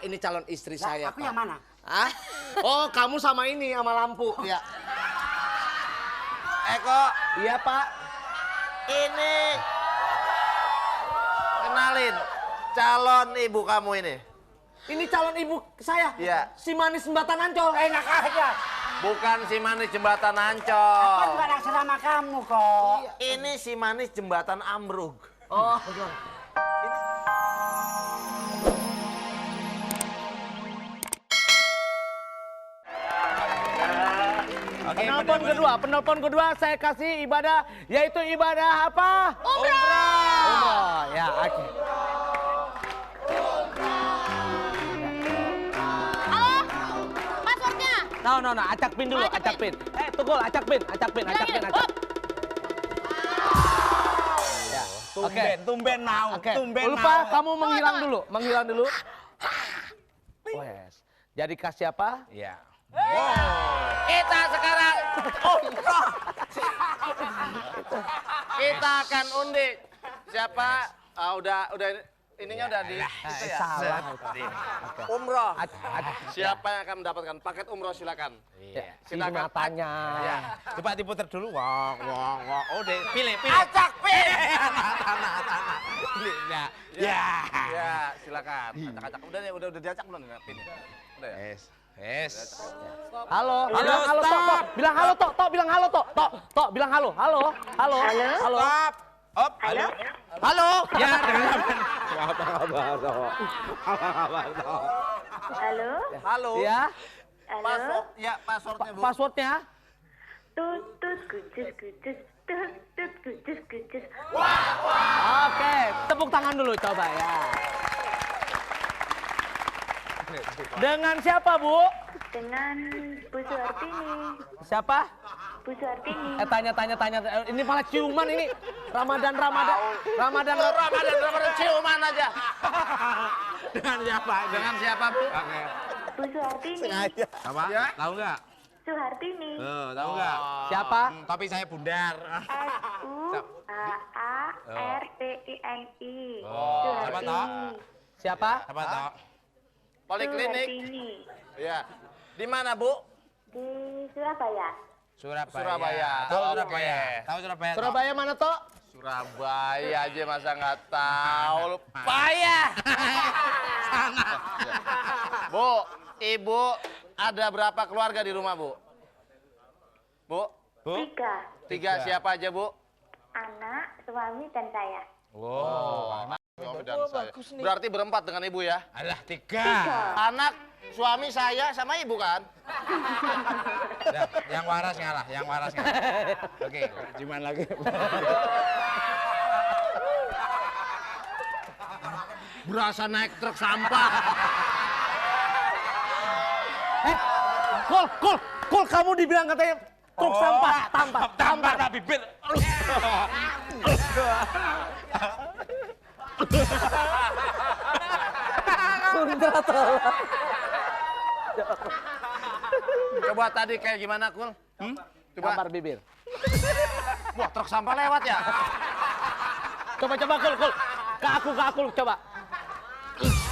ini calon istri saya, Aku Pak. yang mana? Hah? Oh, kamu sama ini, sama lampu. Ya. Eko, Iya, Pak. ini kenalin calon ibu kamu ini. Ini calon ibu saya. Iya. Si manis jembatan Ancol. Enak aja. Bukan si manis jembatan Aku Ancol. juga naksir sama kamu kok. Ini si manis jembatan Ambruk. Oh, betul. Penelpon kedua saya kasih ibadah, yaitu ibadah apa? Umrah. Ya, oke. Halo, passwordnya. No, acak pin dulu, acak pin. Tukul, acak pin. Ya, oke. Tumben mau. Oke, Tumben lupa mau. kamu menghilang dulu. Wes. Jadi kasih apa? Iya. Kita sekarang umroh. Kita akan undi. Siapa? Udah ininya udah di itu ya. Salah. Umroh. Siapa yang akan mendapatkan paket umroh silakan. Iya. Silakan tanya. Ya. Coba diputar dulu. Wah. Oh, deh. Pilih. Acak pin. Tanah. Pilih. Nah. Ya. Ya, silakan. Acak-acak. Udah diacak belum nih pin? Udah ya. Yes. Halo, Halo, bilang halo, stop. Tok. Bilang halo, Tok. Bilang halo, Tok. Tok, bilang halo. Halo. Stop. Op. Halo. Halo. Ya, dengan Halo. Ya, Password, ya passwordnya Bu. passwordnya. Tutut kucus kucus tutut kucus kucus. Oke, tepuk tangan dulu coba ya. Dengan siapa, Bu? Dengan Bu Suhartini. Siapa? Bu Suhartini. Tanya. Ini malah ciuman ini. Ramadan. Ramadan ciuman aja. Dengan siapa? Dengan siapa Bu? Oke. Bu Suhartini. Apa? Ya. Tahu nggak? Suhartini. Tahu nggak? Siapa? Topi saya bundar. SUHAARTINI. Siapa toh? Siapa? Apa toh? Poliklinik. Suhartini. Ya. Di mana Bu? Di Surabaya. Surabaya. Tahu Oke. Surabaya? Tahu Surabaya? Toh? Surabaya mana, Tok? Surabaya aja masa nggak tahu. Payah. Bu, Ibu ada berapa keluarga di rumah Bu? Bu? 3 siapa aja Bu? Anak, suami, dan saya. Suami dan saya. Berarti berempat dengan Ibu ya? Alah, 3. Anak, suami saya sama Ibu kan? Nah, yang waras ngalah. Oke, cuman lagi. Berasa naik truk sampah. Kul, kamu dibilang katanya truk sampah, tampar. Tapi bibir. Coba tadi kayak gimana, Kul? Coba. Tampar bibir. Wah, truk sampah lewat ya? Coba, Kul. Ke aku, coba.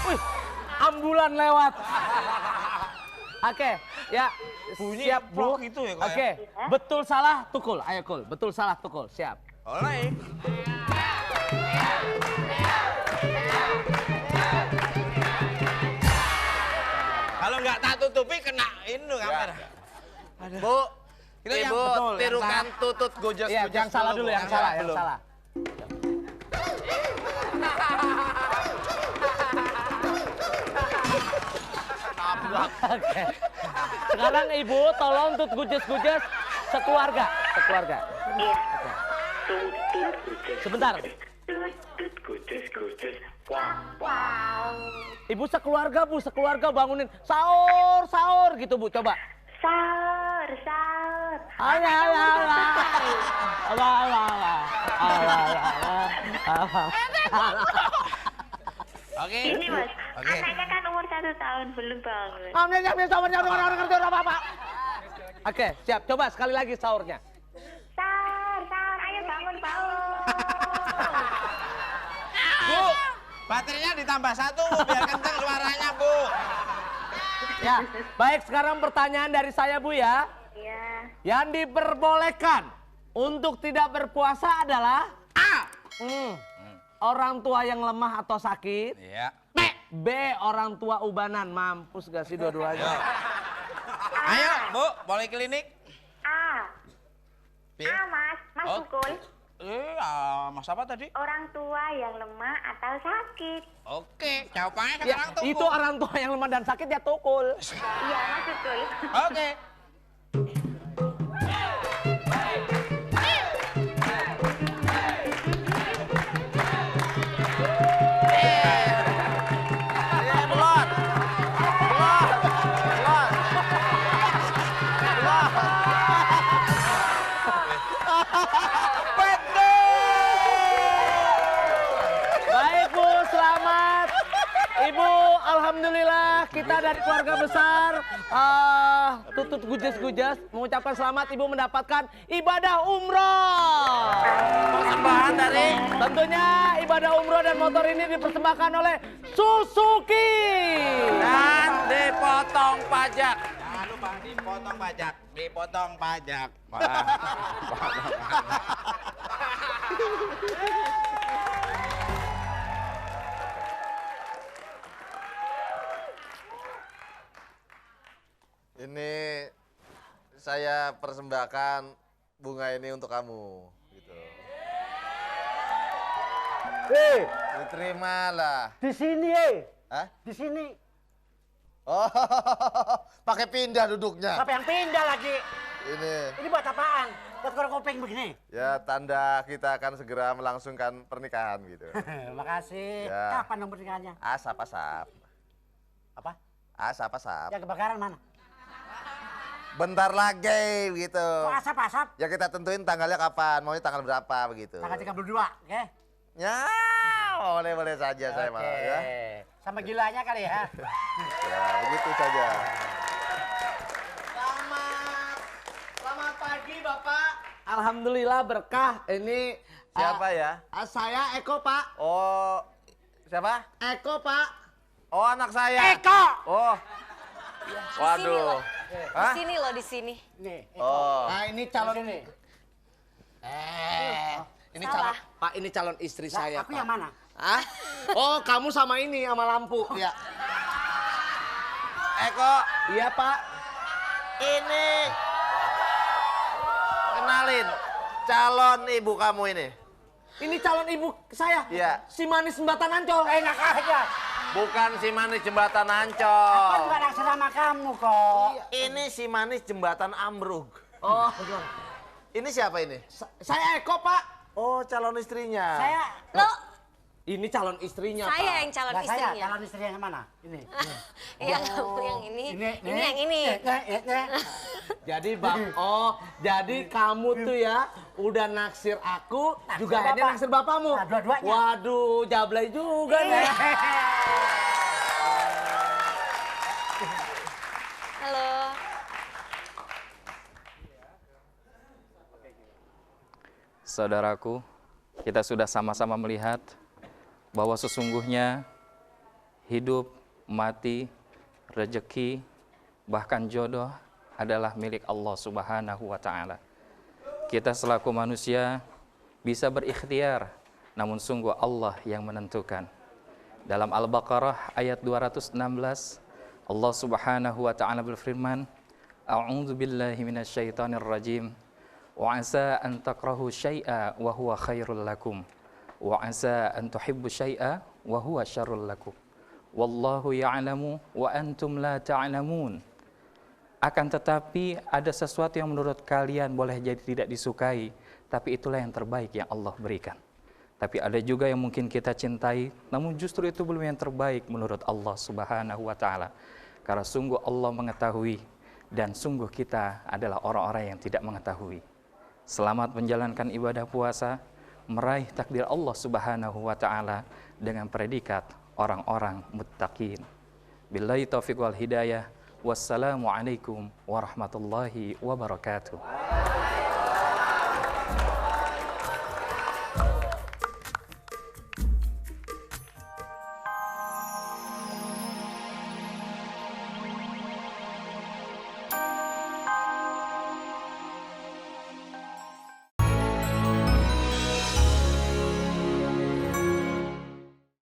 Wih, ambulan lewat. Oke, ya. Bunyi Siap, Bu. plok itu ya, kok ya? Oke, betul salah tukul. Ayo, Kul. Betul salah tukul. Siap. Oleh. Kalau nggak tak tutupi kena ini kamera. Bu, Itu yang Ibu betul, yang tirukan tutut gojas. Iya, yang salah dulu, yang salah. Oke. Sekarang Ibu tolong tut gujes sekeluarga. Iya. Sebentar. Tutut kucus kucus. Wow. Ibu sekeluarga bangunin sahur gitu Bu, coba. Sahur. Oke. Ini Mas, Oke. anaknya kan umur 1 tahun belum bangun. Orang ngerti apa-apa. Oke, siap. Coba sekali lagi sahurnya. Sahur, ayo bangun. Bu, baterainya ditambah 1 biar kenceng suaranya, Bu. Ya, baik sekarang pertanyaan dari saya Bu ya. Iya. Yang diperbolehkan untuk tidak berpuasa adalah A. Orang tua yang lemah atau sakit. Iya. B. Orang tua ubanan. Mampus gak sih dua-duanya? Ayo, Bu, poliklinik. A. B. A, Mas. Mas Oh. Tukul. Mas apa tadi? Orang tua yang lemah atau sakit. Oke, jawabannya Ya, sekarang tunggu. itu orang tua yang lemah dan sakit ya tukul. Iya, Mas Tukul. Oke. Belon. Baik Bu, selamat. Ibu, alhamdulillah kita dari keluarga besar Tutut Gujes-Gujes mengucapkan selamat Ibu mendapatkan ibadah umroh. Persembahan dari Tentunya ibadah umroh dan motor ini dipersembahkan oleh Suzuki. dan dipotong pajak. Jangan lupa dipotong pajak. Dipotong pajak. Ini saya persembahkan bunga ini untuk kamu, gitu. Terimalah. Di sini, Hah? di sini. Oh, pakai pindah duduknya. Siapa yang pindah lagi? Ini Ini buat apaan? Buat korek kopeng begini. ya tanda kita akan segera melangsungkan pernikahan gitu. Makasih. Ya. Kapan nomor pernikahannya? Asap-asap. Apa? Asap-asap. Yang kebakaran mana? Bentar lagi gitu. Kok asap-asap? Ya kita tentuin tanggalnya kapan, maunya tanggal berapa begitu. Tanggal 32, oke? Ya, boleh-boleh saja saya mah ya. Sama gilanya kali ya. Ya, begitu saja. Selamat pagi Bapak. Alhamdulillah berkah. Ini Siapa ya? Saya Eko Pak. Oh, siapa? Eko Pak. Oh, anak saya. Eko! Oh. Waduh. Hah? Di sini loh, di sini. Nih, Oh. Nah ini calon sini. ini Salah. calon Pak, ini calon istri Lah, saya. aku Pak. yang mana? Hah? Oh, kamu sama ini sama lampu. Ya. Eko, Iya, Pak. ini kenalin calon ibu kamu ini. Ini calon ibu saya. Iya. Si manis jembatan Ancol. Enak aja. Bukan si manis jembatan Aku Ancol. juga naksir sama kamu kok. Ini si manis jembatan Amrug. Oh, Ini siapa ini? saya Eko, Pak. Oh, calon istrinya. Saya, Lo, Ini calon istrinya, saya Pak. yang calon lah saya istrinya. calon istrinya yang mana? Ini. Yang kamu yang ini yang ini. Jadi, jadi kamu tuh ya udah naksir aku, Naksir juga akhirnya Bapak. naksir bapakmu. Nah, dua-duanya. Waduh, jablay juga Iya. nih. Halo. Saudaraku, kita sudah sama-sama melihat bahwa sesungguhnya hidup, mati, rejeki, bahkan jodoh adalah milik Allah Subhanahu wa Ta'ala. Kita selaku manusia bisa berikhtiar, namun sungguh Allah yang menentukan. Dalam Al-Baqarah ayat 216, Allah Subhanahu wa Ta'ala berfirman, A'udzu billahi minasyaitonir rajim. Wa asa an takrahu syai'a wa huwa khairul lakum wa asa an tuhibbu syai'a wa huwa syarrul lakum wallahu ya'lamu wa antum la ta'lamun. Akan tetapi ada sesuatu yang menurut kalian boleh jadi tidak disukai, tapi itulah yang terbaik yang Allah berikan. Tapi ada juga yang mungkin kita cintai, namun justru itu belum yang terbaik menurut Allah Subhanahu wa Ta'ala. Karena sungguh Allah mengetahui dan sungguh kita adalah orang-orang yang tidak mengetahui. Selamat menjalankan ibadah puasa, meraih takdir Allah Subhanahu wa Ta'ala dengan predikat orang-orang muttaqin. Billahi taufiq wal hidayah. Wassalamualaikum warahmatullahi wabarakatuh.